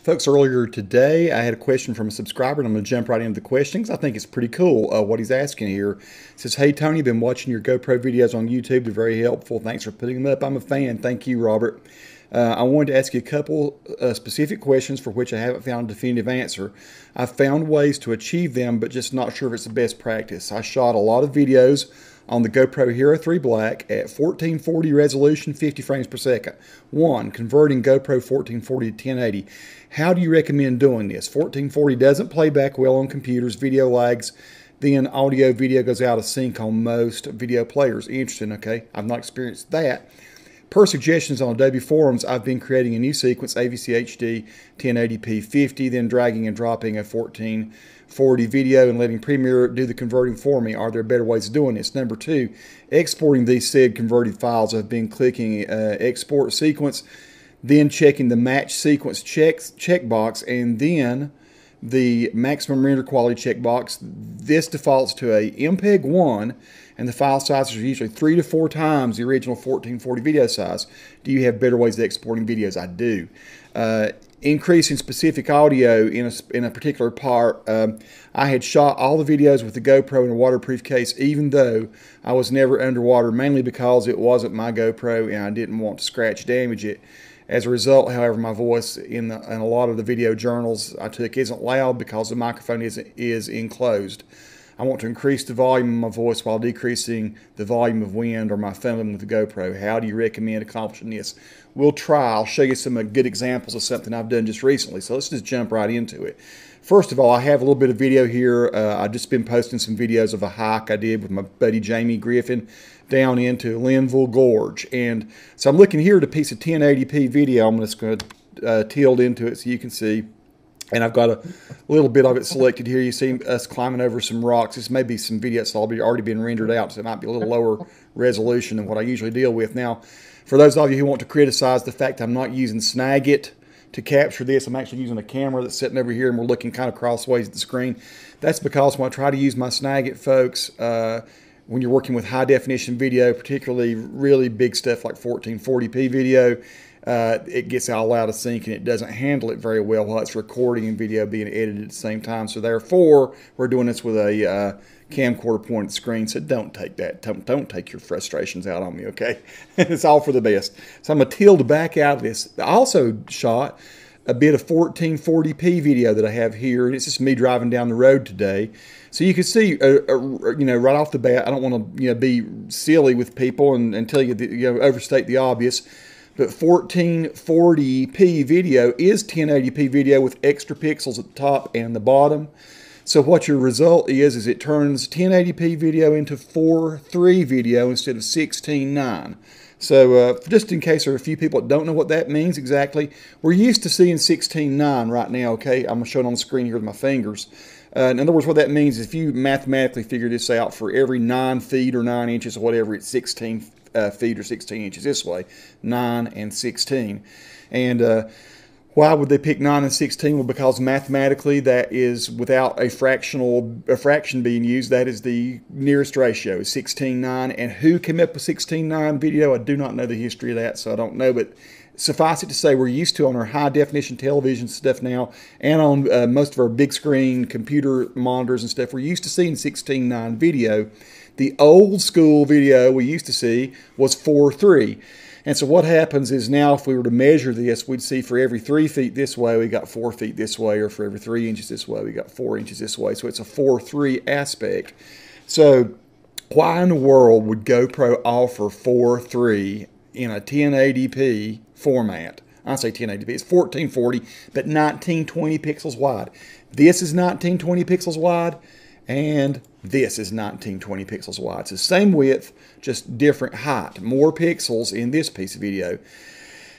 Folks, earlier today I had a question from a subscriber, and I'm going to jump right into the questions. I think it's pretty cool what he's asking here. It says, "Hey Tony, been watching your GoPro videos on YouTube. They're very helpful. Thanks for putting them up. I'm a fan." Thank you, Robert. I wanted to ask you a couple specific questions for which I haven't found a definitive answer. I've found ways to achieve them, but just not sure if it's the best practice. I shot a lot of videos on the GoPro Hero3 Black at 1440 resolution, 50 frames per second. 1. Converting GoPro 1440 to 1080. How do you recommend doing this? 1440 doesn't play back well on computers, video lags, then audio video goes out of sync on most video players. Interesting, okay? I've not experienced that. Per suggestions on Adobe forums, I've been creating a new sequence, AVC HD 1080p 50, then dragging and dropping a 1440 video and letting Premiere do the converting for me. Are there better ways of doing this? Number 2, exporting these said converted files. I've been clicking export sequence, then checking the match sequence checkbox, and then the maximum render quality checkbox. This defaults to a MPEG-1, and the file sizes are usually 3 to 4 times the original 1440 video size. Do you have better ways of exporting videos? I do. Increasing specific audio in a particular part. I had shot all the videos with the GoPro in a waterproof case, even though I was never underwater, mainly because it wasn't my GoPro and I didn't want to scratch damage it. As a result, however, my voice in a lot of the video journals I took isn't loud because the microphone is enclosed. I want to increase the volume of my voice while decreasing the volume of wind or my fumbling with the GoPro. How do you recommend accomplishing this? We'll try. I'll show you some good examples of something I've done just recently. So let's just jump right into it. First of all, I have a little bit of video here. I've just been posting some videos of a hike I did with my buddy Jamie Griffin down into Linville Gorge. And so I'm looking here at a piece of 1080p video. I'm just going to tilt into it so you can see. And I've got a little bit of it selected here. You see us climbing over some rocks. This may be some video that's already been rendered out, so it might be a little lower resolution than what I usually deal with. Now, for those of you who want to criticize the fact I'm not using Snagit to capture this, I'm actually using a camera that's sitting over here and we're looking kind of crossways at the screen. That's because when I try to use my Snagit, folks, when you're working with high definition video, particularly really big stuff like 1440p video, it gets all out of sync and it doesn't handle it very well while it's recording and video being edited at the same time. So therefore, we're doing this with a camcorder pointed at the screen. So don't take that. Don't take your frustrations out on me, okay? It's all for the best. So I'm going to tilt back out of this. I also shot a bit of 1440p video that I have here, and it's just me driving down the road today. So you can see, right off the bat, I don't want to, be silly with people and tell you, overstate the obvious. But 1440p video is 1080p video with extra pixels at the top and the bottom. So what your result is it turns 1080p video into 4:3 video instead of 16:9. So just in case there are a few people that don't know what that means exactly, we're used to seeing 16:9 right now, okay? I'm going to show it on the screen here with my fingers. In other words, what that means is if you mathematically figure this out, for every 9 feet or 9 inches or whatever, it's 16 feet or 16 inches this way, 9 and 16. And why would they pick 9 and 16? Well, because mathematically that is, without a fraction being used, that is the nearest ratio, is 16:9. And who came up with 16:9 video? I do not know the history of that, so I don't know. But suffice it to say, we're used to on our high definition television stuff now, and on most of our big screen computer monitors and stuff, we're used to seeing 16:9 video. The old school video we used to see was 4:3. And so what happens is now if we were to measure this, we'd see for every 3 feet this way, we got 4 feet this way, or for every 3 inches this way, we got 4 inches this way. So it's a 4:3 aspect. So why in the world would GoPro offer 4:3 in a 1080p format? I say 1080p, it's 1440, but 1920 pixels wide. This is 1920 pixels wide, and this is 1920 pixels wide. It's the same width, just different height. More pixels in this piece of video.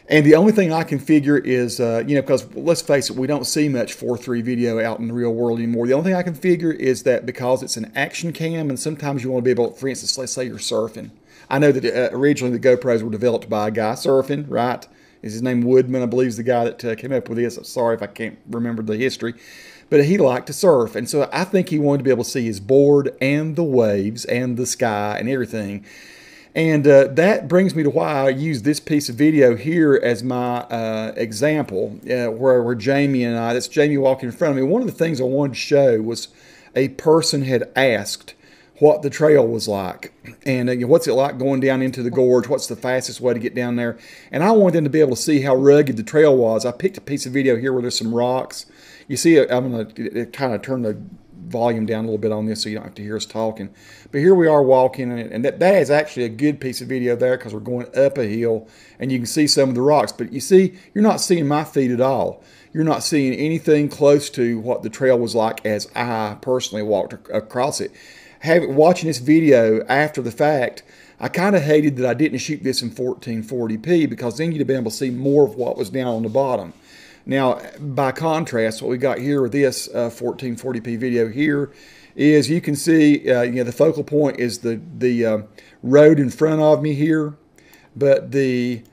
And the only thing I can figure is, because let's face it, we don't see much 4:3 video out in the real world anymore. The only thing I can figure is that because it's an action cam, and sometimes you want to be able, for instance, let's say you're surfing. I know that originally the GoPros were developed by a guy surfing, right? Is his name Woodman, I believe, is the guy that came up with this. I'm sorry if I can't remember the history. But he liked to surf, and so I think he wanted to be able to see his board and the waves and the sky and everything. And that brings me to why I use this piece of video here as my example, where Jamie and I, that's Jamie walking in front of me. One of the things I wanted to show was a person had asked what the trail was like, and what's it like going down into the gorge, what's the fastest way to get down there. And I wanted them to be able to see how rugged the trail was. I picked a piece of video here where there's some rocks. You see, I'm going to kind of turn the volume down a little bit on this so you don't have to hear us talking. But here we are walking, and that is actually a good piece of video there because we're going up a hill and you can see some of the rocks. But you see, you're not seeing my feet at all. You're not seeing anything close to what the trail was like as I personally walked across it. Watching this video after the fact, I kind of hated that I didn't shoot this in 1440p because then you'd have been able to see more of what was down on the bottom. Now, by contrast, what we got here with this 1440p video here is you can see, the focal point is the road in front of me here, but you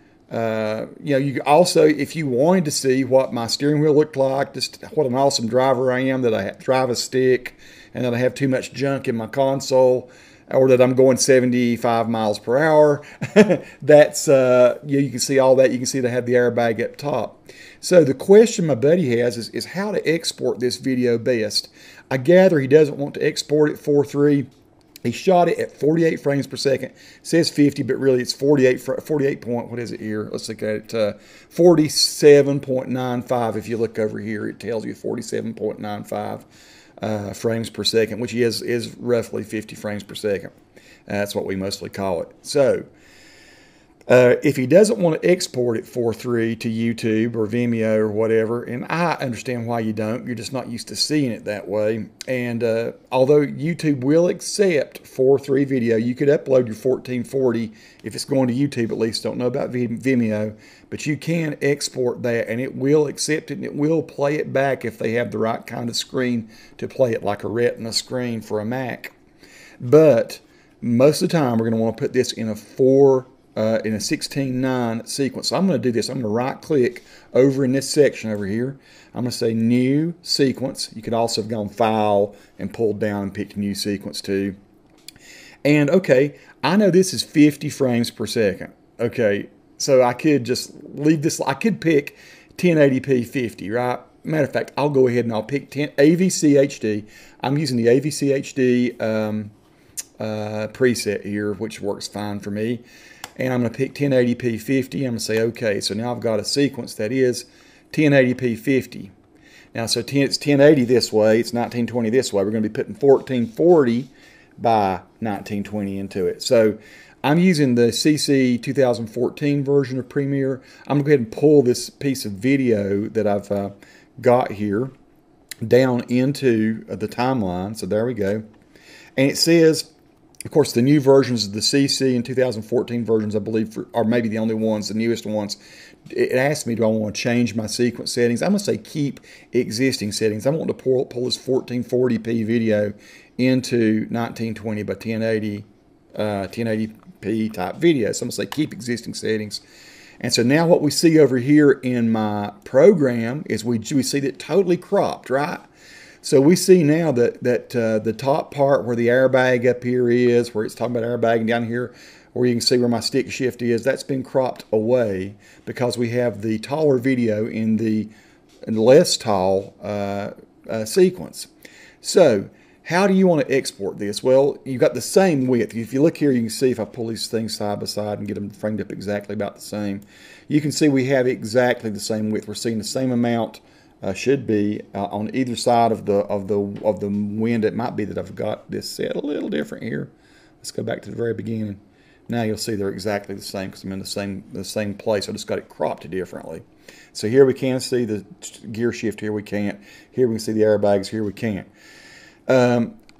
also, if you wanted to see what my steering wheel looked like, just what an awesome driver I am, that I drive a stick, and that I have too much junk in my console, or that I'm going 75 miles per hour. That's you can see all that. You can see that I have the airbag up top. So the question my buddy has is how to export this video best. I gather he doesn't want to export it 4:3. He shot it at 48 frames per second. It says 50, but really it's 48 point, what is it here? Let's look at it. 47.95. If you look over here, it tells you 47.95 frames per second, which is roughly 50 frames per second. That's what we mostly call it. So if he doesn't want to export it 4:3 to YouTube or Vimeo or whatever, and I understand why you don't, you're just not used to seeing it that way. And although YouTube will accept 4:3 video, you could upload your 1440 if it's going to YouTube at least. Don't know about Vimeo, but you can export that and it will accept it and it will play it back if they have the right kind of screen to play it, like a Retina screen for a Mac. But most of the time we're going to want to put this in a 16:9 sequence. So I'm going to do this. I'm going to right click over in this section over here. I'm going to say new sequence. You could also have gone file and pulled down and picked new sequence too. And okay, I know this is 50 frames per second. Okay, so I could just leave this. I could pick 1080p 50, right? Matter of fact, I'll go ahead and I'll pick AVC HD. I'm using the AVC HD preset here, which works fine for me. And I'm going to pick 1080p 50. I'm going to say OK. So now I've got a sequence that is 1080p 50. Now, so it's 1080 this way. It's 1920 this way. We're going to be putting 1440 by 1920 into it. So I'm using the CC 2014 version of Premiere. I'm going to go ahead and pull this piece of video that I've got here down into the timeline. So there we go. And it says, of course, the new versions of the CC and 2014 versions, I believe, are maybe the only ones, the newest ones. It asked me, do I want to change my sequence settings? I'm going to say keep existing settings. I want to pull this 1440p video into 1920 by 1080p type video. So I'm going to say keep existing settings. And so now what we see over here in my program is we see that totally cropped, right? So we see now that the top part where the airbag up here is, where it's talking about airbagging down here, where you can see where my stick shift is, that's been cropped away because we have the taller video in the less tall sequence. So how do you want to export this? Well, you've got the same width. If you look here, you can see if I pull these things side by side and get them framed up exactly about the same, you can see we have exactly the same width. We're seeing the same amount. Should be on either side of the wind. It might be that I've got this set a little different here. Let's go back to the very beginning. Now you'll see they're exactly the same because I'm in the same place. I just got it cropped differently. So here we can see the gear shift. Here we can't. Here we can see the airbags. Here we can't.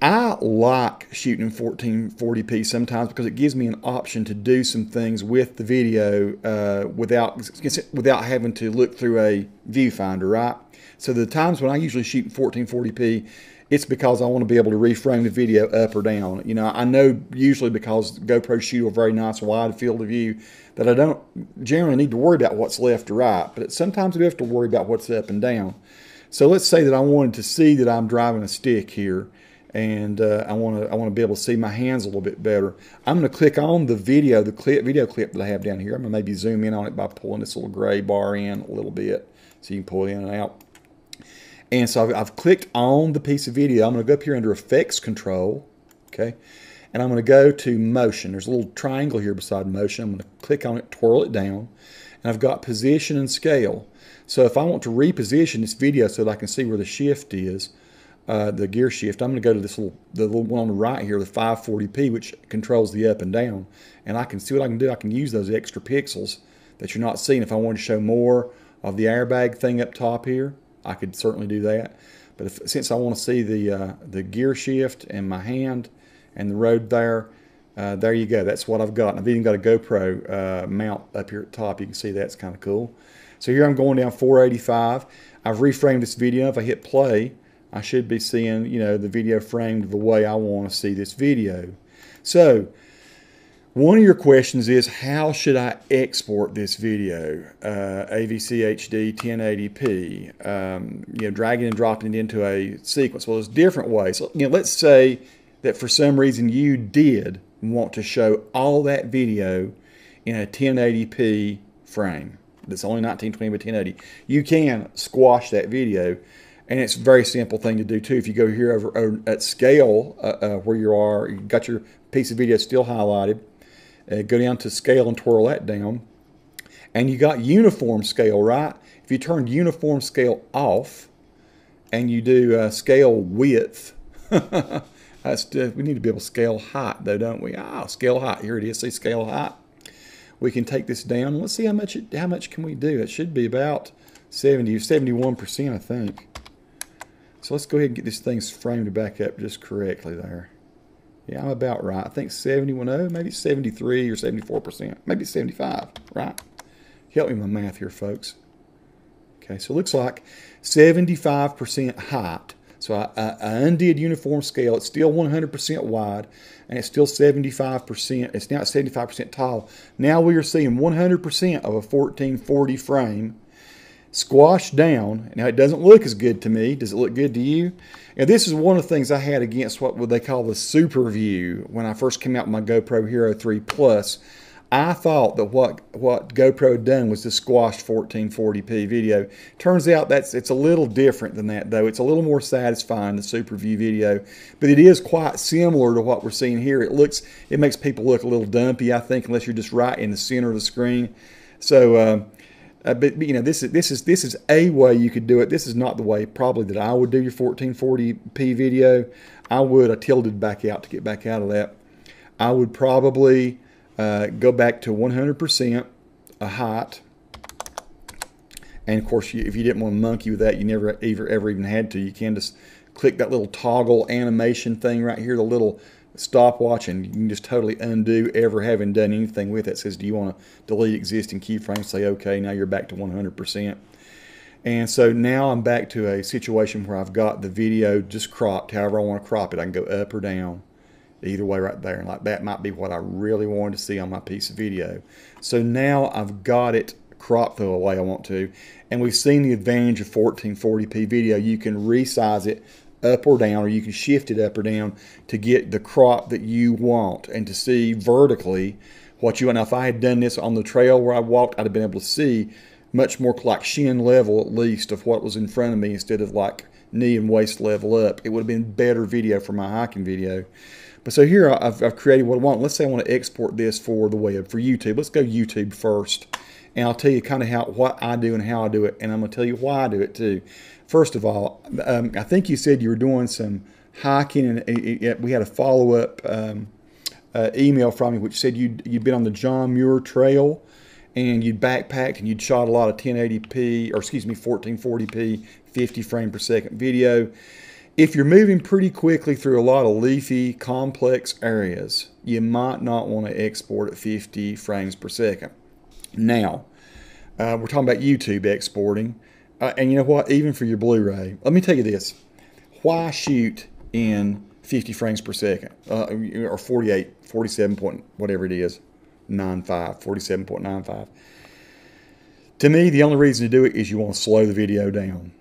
I like shooting in 1440p sometimes because it gives me an option to do some things with the video without having to look through a viewfinder, right? So the times when I usually shoot in 1440p, it's because I want to be able to reframe the video up or down. You know, I know usually because GoPro shoot a very nice wide field of view that I don't generally need to worry about what's left or right, but sometimes I do have to worry about what's up and down. So let's say that I wanted to see that I'm driving a stick here. and I want to be able to see my hands a little bit better. I'm going to click on the video clip that I have down here. I'm going to maybe zoom in on it by pulling this little gray bar in a little bit so you can pull it in and out. And so I've clicked on the piece of video. I'm going to go up here under Effects Control, okay, and I'm going to go to Motion. There's a little triangle here beside Motion. I'm going to click on it, twirl it down, and I've got Position and Scale. So if I want to reposition this video so that I can see where the shift is, the gear shift, I'm going to go to the little one on the right here, the 540p, which controls the up and down. And I can see what I can do. I can use those extra pixels that you're not seeing. If I wanted to show more of the airbag thing up top here, I could certainly do that. But since I want to see the gear shift and my hand and the road there, there you go. That's what I've got. And I've even got a GoPro mount up here at the top. You can see that's kind of cool. So here I'm going down 485. I've reframed this video. If I hit play, I should be seeing, you know, the video framed the way I want to see this video. So one of your questions is, how should I export this video? AVC HD 1080p, you know, dragging and dropping it into a sequence. Well, there's different ways. So, you know, let's say that for some reason you did want to show all that video in a 1080p frame. That's only 1920 by 1080. You can squash that video, and it's a very simple thing to do too. If you go here over at scale, where you are, you got your piece of video still highlighted, go down to scale and twirl that down, and you got uniform scale, right? If you turn uniform scale off and you do scale width, we need to be able to scale height though, don't we? Scale height, here it is. See, scale height. We can take this down. Let's see how much can we do. It should be about 70 or 71%, I think. So let's go ahead and get this thing framed back up just correctly there. Yeah, I'm about right. I think 71, maybe 73 or 74%, maybe 75, right? Help me with my math here, folks. Okay, so it looks like 75% height. So I undid uniform scale. It's still 100% wide, and it's still 75%. It's now at 75% tall. Now we are seeing 100% of a 1440 frame squashed down. Now it doesn't look as good to me. Does it look good to you? And this is one of the things I had against what they call the super view when I first came out with my GoPro Hero 3 Plus. I thought that what GoPro had done was to squash 1440p video. Turns out it's a little different than that, though. It's a little more satisfying, the super view video, but it is quite similar to what we're seeing here. It makes people look a little dumpy, I think, unless you're just right in the center of the screen. So, but you know, this is a way you could do it. This is not the way probably that I would do your 1440p video. I tilted back out to get back out of that. I would probably go back to 100% a height, and of course, if you didn't want to monkey with that, you never ever even had to. You can just click that little toggle animation thing right here, the little stopwatch, and you can just totally undo ever having done anything with it. It says, do you want to delete existing keyframes? Say okay, now you're back to 100%. And so now I'm back to a situation where I've got the video just cropped however I want to crop it. I can go up or down, either way right there. And like that might be what I really wanted to see on my piece of video. So now I've got it cropped the way I want to. And we've seen the advantage of 1440p video. You can resize it up or down, or you can shift it up or down to get the crop that you want and to see vertically what you want. Now, if I had done this on the trail where I walked, I'd have been able to see much more like shin level, at least, of what was in front of me instead of like knee and waist level up. It would have been better video for my hiking video. But so here I've created what I want. Let's say I want to export this for the web, for YouTube. Let's go YouTube first. And I'll tell you kind of what I do and how I do it. And I'm going to tell you why I do it too. First of all, I think you said you were doing some hiking, and we had a follow-up email from you which said you'd been on the John Muir Trail, and you'd backpacked and you'd shot a lot of 1080p, or excuse me, 1440p, 50 frame per second video. If you're moving pretty quickly through a lot of leafy, complex areas, you might not want to export at 50 frames per second. Now, we're talking about YouTube exporting. And you know what? Even for your Blu-ray, let me tell you this. Why shoot in 50 frames per second? Or 47 point, whatever it is, 47.95. To me, the only reason to do it is you want to slow the video down.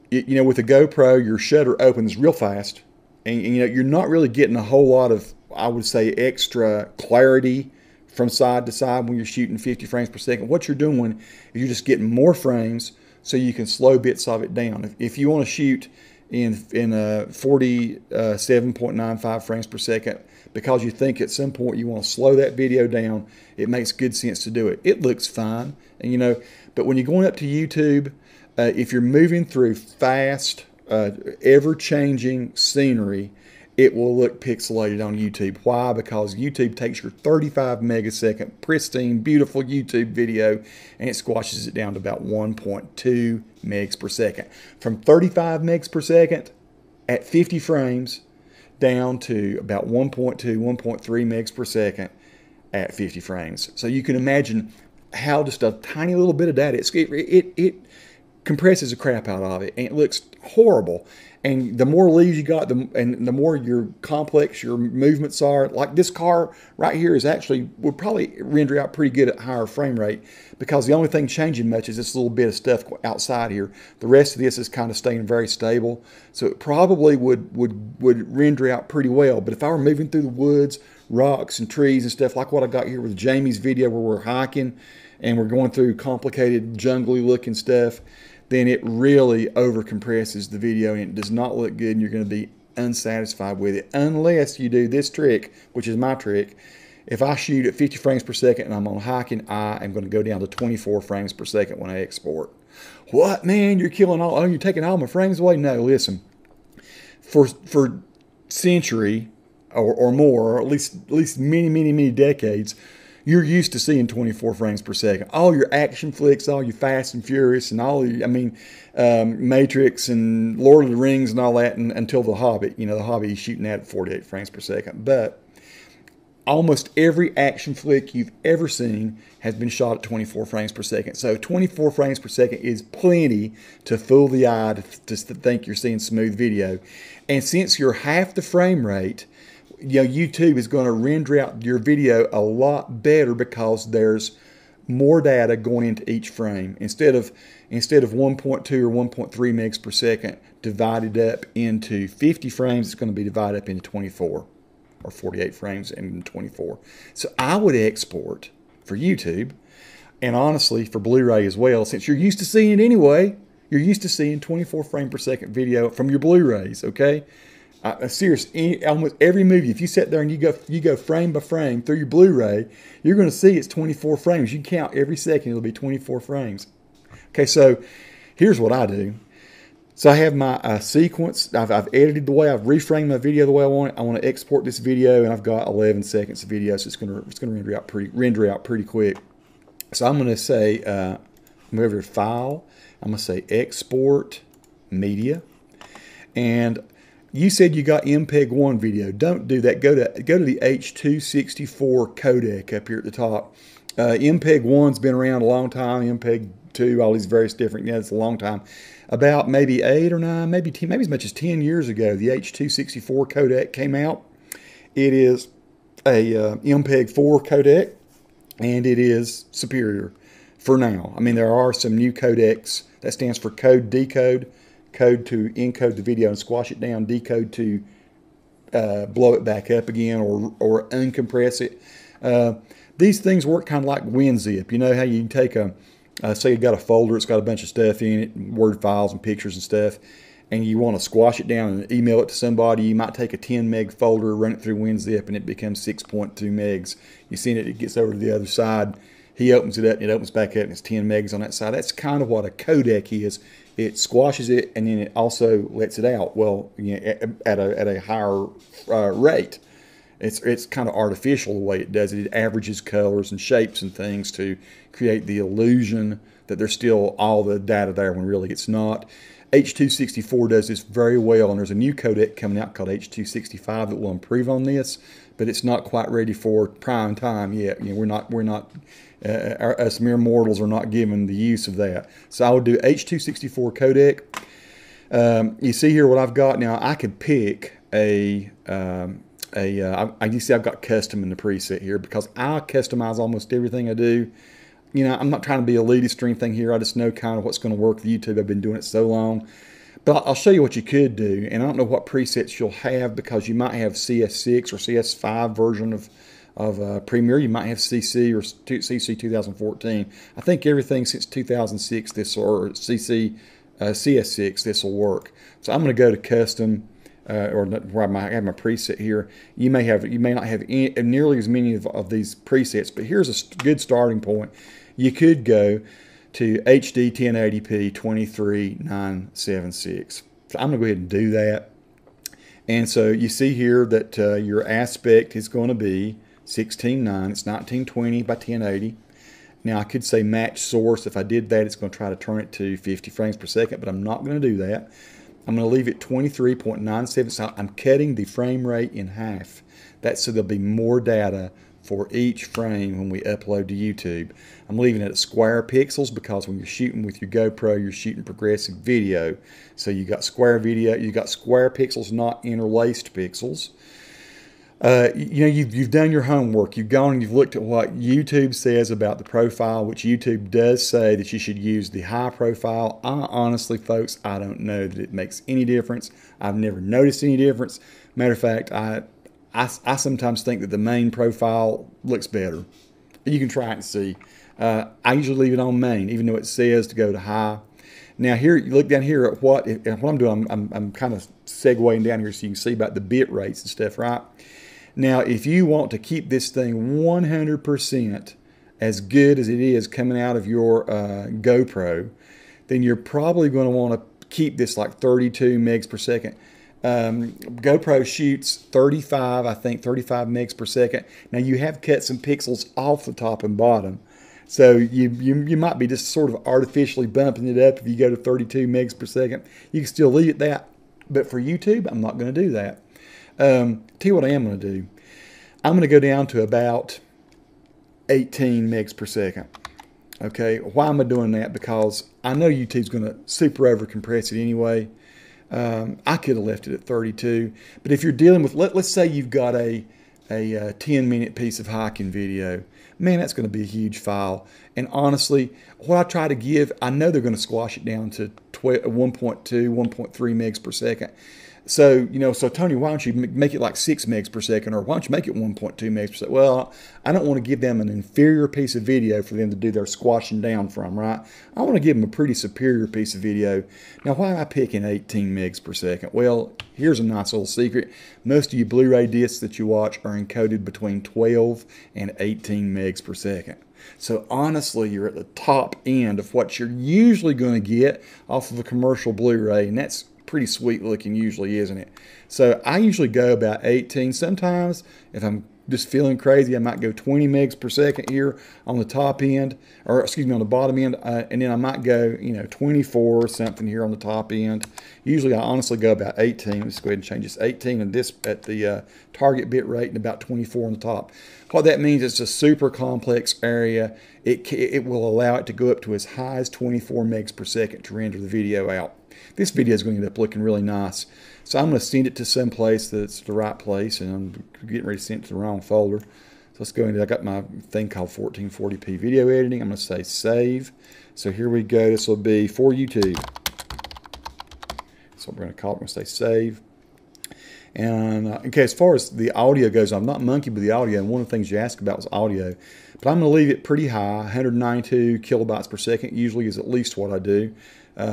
You know, with the GoPro, your shutter opens real fast, and you know, you're not really getting a whole lot of, I would say, extra clarity from side to side when you're shooting 50 frames per second. What you're doing is you're just getting more frames so you can slow bits of it down. If you want to shoot in 47.95 frames per second because you think at some point you want to slow that video down, it makes good sense to do it. It looks fine, and you know, but when you're going up to YouTube, if you're moving through fast, ever-changing scenery, it will look pixelated on YouTube. Why? Because YouTube takes your 35 megasecond pristine, beautiful YouTube video and it squashes it down to about 1.2 megs per second. From 35 megs per second at 50 frames down to about 1.2, 1.3 megs per second at 50 frames. So you can imagine how just a tiny little bit of data, it compresses the crap out of it, and it looks horrible. And the more leaves you got, and the more your complex your movements are. Like this car right here is actually, would probably render out pretty good at higher frame rate, because the only thing changing much is this little bit of stuff outside here. The rest of this is kind of staying very stable, so it probably would render out pretty well. But if I were moving through the woods, rocks and trees and stuff like what I got here with Jamie's video where we're hiking and we're going through complicated jungly looking stuff, then it really over compresses the video and it does not look good, and you're going to be unsatisfied with it unless you do this trick, which is my trick. If I shoot at 50 frames per second and I'm on hiking, I am going to go down to 24 frames per second when I export. What, man? You're killing all? Oh, you're taking all my frames away? No, listen. For century or more, or at least many decades, you're used to seeing 24 frames per second. All your action flicks, all your Fast and Furious, and all your, Matrix and Lord of the Rings and all that, and until The Hobbit. You know, The Hobbit is shooting at 48 frames per second. But almost every action flick you've ever seen has been shot at 24 frames per second. So 24 frames per second is plenty to fool the eye to think you're seeing smooth video. And since you're half the frame rate, you know, YouTube is going to render out your video a lot better because there's more data going into each frame. Instead of 1.2 or 1.3 megs per second divided up into 50 frames, it's going to be divided up into 24 or 48 frames and 24. So I would export for YouTube, and honestly for Blu-ray as well, since you're used to seeing it anyway. You're used to seeing 24 frame per second video from your Blu-rays, okay? Seriously, almost every movie, if you sit there and you go frame by frame through your Blu-ray, you're going to see it's 24 frames. You count every second, it'll be 24 frames. Okay, so here's what I do. So I have my sequence. I've edited the way, I've reframed my video the way I want it. I want to export this video, and I've got 11 seconds of video, so it's going to render out pretty quick. So I'm going to say, I'm going over to File. I'm going to say Export Media, and you said you got MPEG-1 video. Don't do that. Go to the H.264 codec up here at the top. MPEG-1's been around a long time. MPEG-2, all these various different. Yeah, it's a long time. About maybe 8 or 9, maybe 10, maybe as much as 10 years ago, the H.264 codec came out. It is a MPEG-4 codec, and it is superior for now. I mean, there are some new codecs that stands for code decode. Code to encode the video and squash it down, decode to blow it back up again or uncompress it. These things work kind of like WinZip. You know how you take say you got a folder, it's got a bunch of stuff in it, Word files and pictures and stuff, and you want to squash it down and email it to somebody. You might take a 10 meg folder, run it through WinZip, and it becomes 6.2 megs. You see it gets over to the other side. He opens it up, and it opens back up, and it's 10 megs on that side. That's kind of what a codec is. It squashes it, and then it also lets it out. Well, you know, at a higher rate. It's kind of artificial the way it does it. It averages colors and shapes and things to create the illusion that there's still all the data there when really it's not. H.264 does this very well, and there's a new codec coming out called H.265 that will improve on this, but it's not quite ready for prime time yet. You know, we're not us mere mortals are not given the use of that. So I would do H.264 codec. You see here what I've got now. I could pick you see I've got custom in the preset here because I customize almost everything I do. You know, I'm not trying to be elitist or anything here. I just know kind of what's going to work with YouTube. I've been doing it so long. But I'll show you what you could do, and I don't know what presets you'll have because you might have CS6 or CS5 version of Premiere. You might have CC or CC 2014. I think everything since 2006 or CS6 this will work. So I'm going to go to custom, or where I have my preset here. You may not have nearly as many of these presets, but here's a good starting point. You could go to HD 1080p 23976. So I'm going to go ahead and do that. And so you see here that your aspect is going to be 16:9. It's 1920 by 1080. Now I could say match source. If I did that, it's going to try to turn it to 50 frames per second, but I'm not going to do that. I'm going to leave it 23.97. So I'm cutting the frame rate in half. That's so there'll be more data for each frame when we upload to YouTube. I'm leaving it at square pixels because when you're shooting with your GoPro, you're shooting progressive video. So you got square video, you got square pixels, not interlaced pixels. You've done your homework. You've gone and you've looked at what YouTube says about the profile, which YouTube does say that you should use the high profile. Honestly, folks, I don't know that it makes any difference. I've never noticed any difference. Matter of fact, I sometimes think that the main profile looks better. You can try it and see. I usually leave it on main, even though it says to go to high. Now here, you look down here at what I'm doing. I'm kind of segueing down here so you can see about the bit rates and stuff, right? Now, if you want to keep this thing 100% as good as it is coming out of your GoPro, then you're probably going to want to keep this like 32 megs per second. GoPro shoots 35, I think 35 megs per second. Now you have cut some pixels off the top and bottom, so you might be just sort of artificially bumping it up if you go to 32 megs per second. You can still leave it that, but for YouTube, I'm not going to do that. Tell you what I am going to do. I'm going to go down to about 18 megs per second. Okay, why am I doing that? Because I know YouTube's going to super over compress it anyway. I could have left it at 32, but if you're dealing with, let's say you've got a 10-minute piece of hiking video, man, that's going to be a huge file. And honestly, what I try to give, I know they're going to squash it down to 1.2, 1.3 megs per second. So, so Tony, why don't you make it like 6 megs per second, or why don't you make it 1.2 megs per second? Well, I don't want to give them an inferior piece of video for them to do their squashing down from, right? I want to give them a pretty superior piece of video. Now, why am I picking 18 megs per second? Well, here's a nice little secret. Most of you Blu-ray discs that you watch are encoded between 12 and 18 megs per second. So honestly, you're at the top end of what you're usually going to get off of a commercial Blu-ray, and that's pretty sweet looking usually, isn't it? So I usually go about 18. Sometimes if I'm just feeling crazy, I might go 20 megs per second here on the top end, or excuse me, on the bottom end, and then I might go 24 or something here on the top end. Usually I honestly go about 18. Let's go ahead and change this 18 and this at the target bit rate and about 24 on the top. What that means is it's a super complex area. It will allow it to go up to as high as 24 megs per second to render the video out. This video is going to end up looking really nice. So I'm going to send it to some place that's the right place, and I'm getting ready to send it to the wrong folder. So let's go into, I got my thing called 1440p video editing. I'm going to say save. So here we go. This will be for YouTube. So we're going to call it, we're going to say save. And okay, as far as the audio goes, I'm not monkey with the audio, and one of the things you asked about was audio. But I'm going to leave it pretty high. 192 kilobytes per second usually is at least what I do.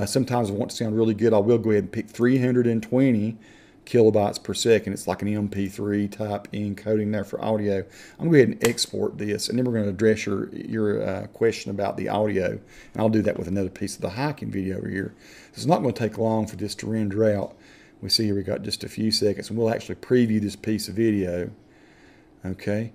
Sometimes I want to sound really good, I will go ahead and pick 320 kilobytes per second. It's like an MP3 type encoding there for audio. I'm going to go ahead and export this, and then we're going to address your question about the audio. And I'll do that with another piece of the hiking video over here. It's not going to take long for this to render out. We see here we got just a few seconds, and we'll actually preview this piece of video. Okay.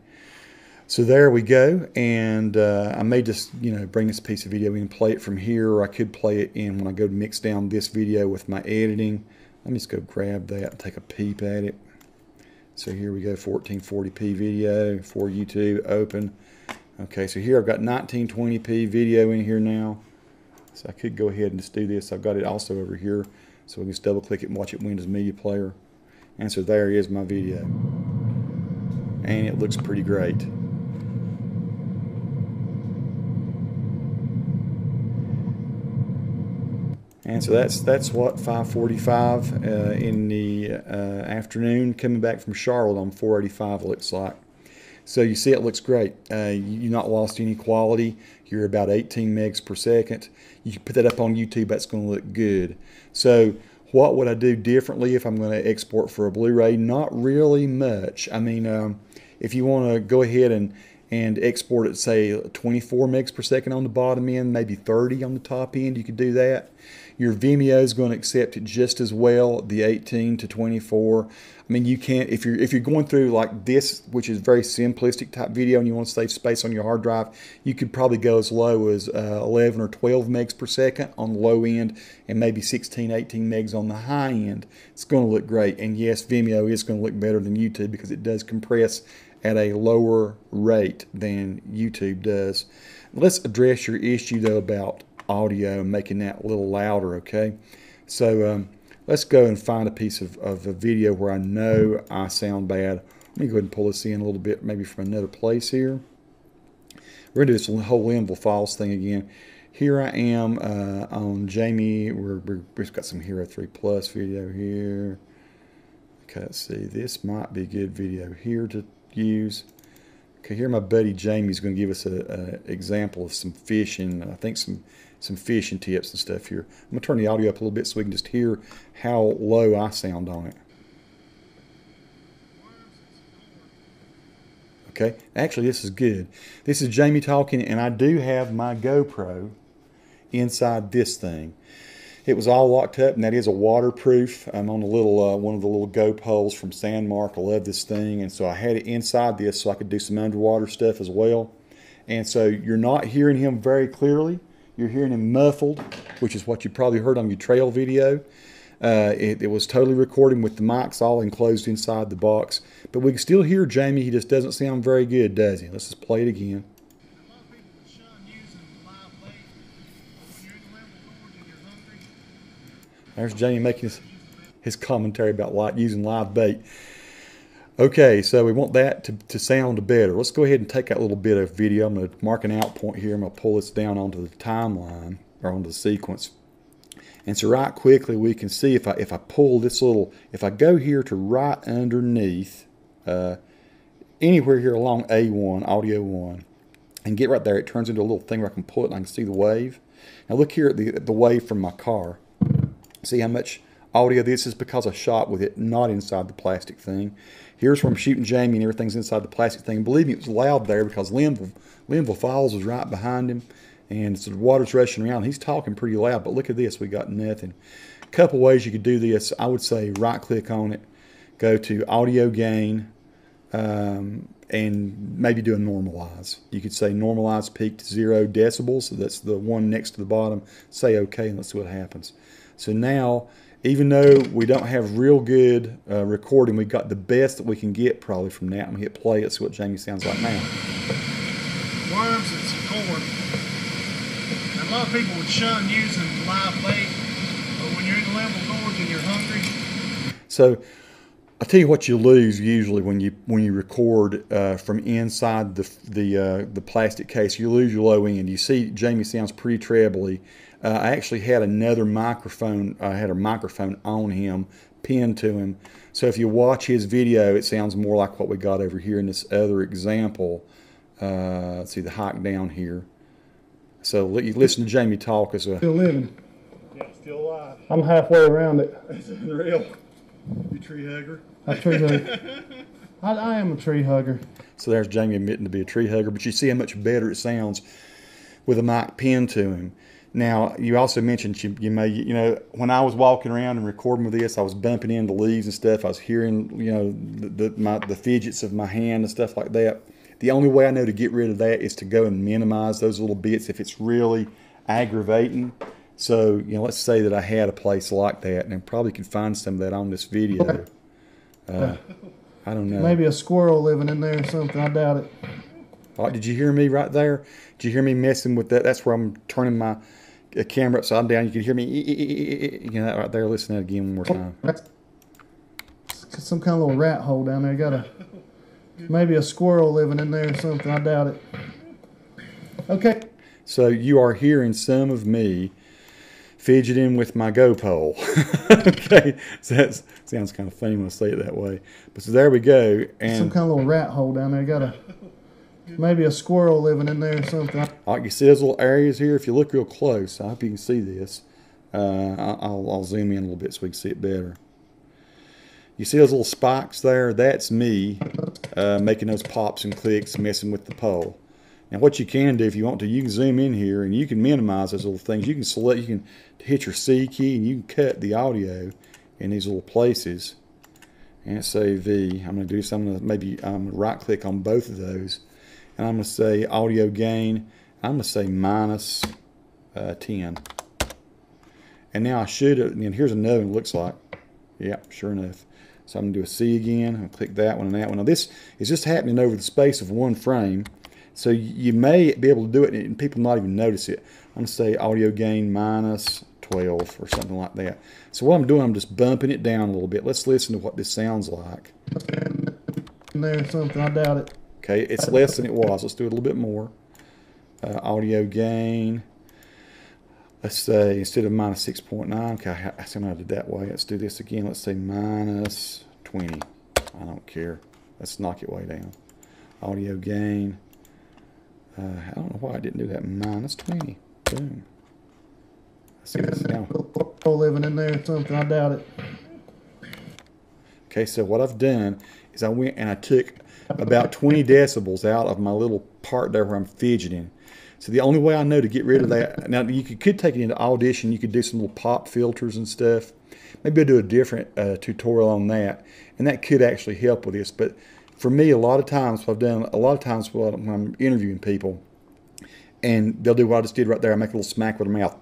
So there we go, and I may just bring this piece of video in and play it from here, or I could play it in when I go to mix down this video with my editing. Let me just go grab that and take a peep at it. So here we go, 1440p video for YouTube, open. Okay, so here I've got 1920p video in here now. So I could go ahead and just do this. I've got it also over here, so we can just double click it and watch it in Windows Media Player. And so there is my video, and it looks pretty great. And so that's what, 5:45 in the afternoon, coming back from Charlotte on 485 looks like. So you see it looks great. You've not lost any quality. You're about 18 megs per second. You can put that up on YouTube, that's going to look good. So what would I do differently if I'm going to export for a Blu-ray? Not really much. I mean, if you want to go ahead and export it, say 24 megs per second on the bottom end, maybe 30 on the top end, you could do that. Your Vimeo is going to accept it just as well, the 18 to 24. I mean, you can't, if you're going through like this, which is very simplistic type video, and you want to save space on your hard drive, you could probably go as low as 11 or 12 megs per second on the low end, and maybe 16, 18 megs on the high end. It's going to look great. And yes, Vimeo is going to look better than YouTube because it does compress at a lower rate than YouTube does. Let's address your issue though about audio and making that a little louder, okay? So let's go and find a piece of a video where I know I sound bad. Let me go ahead and pull this in a little bit, maybe from another place here. We're going to do this whole Linville Files thing again. Here I am on Jamie. We've got some Hero3 Plus video here. Okay, let's see. This might be a good video here to use. Okay, here my buddy Jamie's going to give us an example of some fishing. I think some fishing tips and stuff here. I'm going to turn the audio up a little bit so we can just hear how low I sound on it. Okay, actually this is good. This is Jamie talking, and I do have my GoPro inside this thing. It was all locked up, and that is a waterproof. I'm on a little one of the little Go poles from Sandmark. I love this thing, and so I had it inside this so I could do some underwater stuff as well. And so you're not hearing him very clearly. You're hearing him muffled, which is what you probably heard on your trail video. It was totally recording with the mics all enclosed inside the box. But we can still hear Jamie. He just doesn't sound very good, does he? Let's just play it again. There's Jamie making his commentary about using live bait. Okay, so we want that to sound better. Let's go ahead and take that little bit of video. I'm going to mark an out point here. I'm going to pull this down onto the timeline, or onto the sequence. And so right quickly we can see if I pull this little, if I go here to right underneath, anywhere here along A1, audio 1, and get right there, it turns into a little thing where I can pull it and I can see the wave. Now look here at the wave from my car. See how much audio this is because I shot with it not inside the plastic thing. Here's where I'm shooting Jamie and everything's inside the plastic thing. Believe me, it was loud there because Linville Falls was right behind him, and so the water's rushing around. He's talking pretty loud, but look at this. We got nothing. A couple ways you could do this. I would say right click on it, go to audio gain, and maybe do a normalize. You could say normalize peak to 0 decibels. So that's the one next to the bottom. Say OK, and let's see what happens. So now, even though we don't have real good recording, we've got the best that we can get probably from that. I'm going to hit play. Let's see what Jamie sounds like now. Worms and some corn. And a lot of people would shun using live bait, but when you're in the Linville Gorge and you're hungry. So I'll tell you what you lose usually when you record from inside the plastic case. You lose your low end. You see Jamie sounds pretty trebly. I actually had another microphone. I had a microphone on him, pinned to him. So if you watch his video, it sounds more like what we got over here in this other example. Let's see the hike down here. So you listen to Jamie talk as a... Still living. Yeah, still alive. I'm halfway around it. That's unreal. You tree hugger? A tree hugger. I am a tree hugger. So there's Jamie admitting to be a tree hugger, but you see how much better it sounds with a mic pinned to him. Now, you also mentioned you know, when I was walking around and recording with this, I was bumping into leaves and stuff. I was hearing, you know, the fidgets of my hand and stuff like that. The only way I know to get rid of that is to go and minimize those little bits if it's really aggravating. So, you know, let's say that I had a place like that, and I probably could find some of that on this video. I don't know. Maybe a squirrel living in there or something. I doubt it. Oh, did you hear me right there? Did you hear me messing with that? That's where I'm turning my camera upside down. You can hear me, you know, right there. Listen to that again one more time. That's some kind of little rat hole down there. Got maybe a squirrel living in there or something. I doubt it. Okay. So you are hearing some of me fidgeting with my GoPro. Okay, so that sounds kind of funny when I say it that way. But so there we go. And some kind of little rat hole down there. Got maybe a squirrel living in there or something. Like you see those little areas here. If you look real close, I hope you can see this. I'll zoom in a little bit so we can see it better. You see those little spikes there? That's me making those pops and clicks, messing with the pole. Now what you can do if you want to, you can zoom in here and you can minimize those little things. You can select, you can hit your C key and you can cut the audio in these little places. And say V. I'm going to do this. I'm going to right click on both of those. And I'm going to say audio gain. I'm going to say minus 10. And now I should, and here's another one it looks like. Yep, sure enough. So I'm going to do a C again. I'll click that one and that one. Now this is just happening over the space of one frame. So you may be able to do it and people not even notice it. I'm going to say audio gain minus 12 or something like that. So what I'm doing, I'm just bumping it down a little bit. Let's listen to what this sounds like. In there or something, I doubt it. Okay, it's less than it was. Let's do it a little bit more. Audio gain. Let's say instead of minus 6.9, okay, I somehow did that way. Let's do this again. Let's say minus 20. I don't care. Let's knock it way down. Audio gain. I don't know why I didn't do that. Minus 20. Boom. Let's see this now. Living in there or something, I doubt it. Okay, so what I've done is I went and I took about 20 decibels out of my little part there where I'm fidgeting. So the only way I know to get rid of that, now you could take it into Audition, you could do some little pop filters and stuff. Maybe I'll do a different tutorial on that, and that could actually help with this. But for me, a lot of times what I've done, when I'm interviewing people, and they'll do what I just did right there, I make a little smack with their mouth,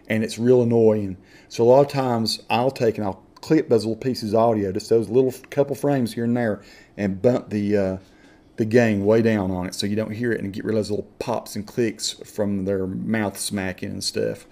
and it's real annoying. So a lot of times I'll take and I'll clip those little pieces of audio, just those little couple frames here and there, and bump the gain way down on it so you don't hear it, and get rid of those little pops and clicks from their mouth smacking and stuff.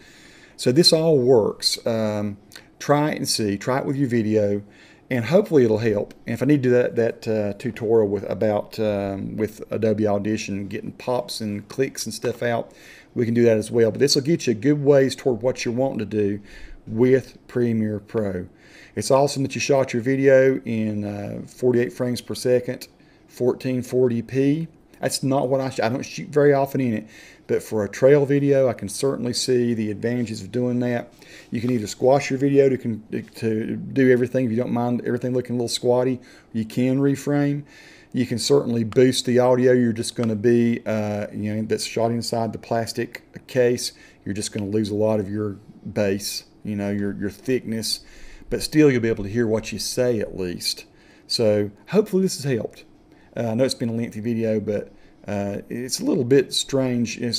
So this all works. Try it and see. Try it with your video, and hopefully it'll help. And if I need to do that tutorial with Adobe Audition, getting pops and clicks and stuff out, we can do that as well. But this will get you good ways toward what you're wanting to do with Premiere Pro. It's awesome that you shot your video in 48 frames per second, 1440p. That's not what I don't shoot very often in it, but for a trail video, I can certainly see the advantages of doing that. You can either squash your video to do everything if you don't mind everything looking a little squatty. You can reframe. You can certainly boost the audio. You're just going to be, that's shot inside the plastic case. You're just going to lose a lot of your bass, your thickness, but still you'll be able to hear what you say at least. So hopefully this has helped. I know it's been a lengthy video, but it's a little bit strange. You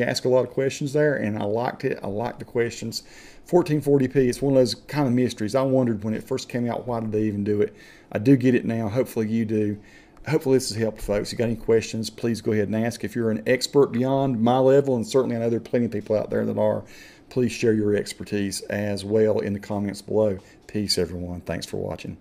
ask a lot of questions there, and I liked it. I liked the questions. 1440p, it's one of those kind of mysteries. I wondered when it first came out, why did they even do it? I do get it now. Hopefully you do. Hopefully this has helped, folks. If you got any questions, please go ahead and ask. If you're an expert beyond my level, and certainly I know there are plenty of people out there that are, please share your expertise as well in the comments below. Peace, everyone. Thanks for watching.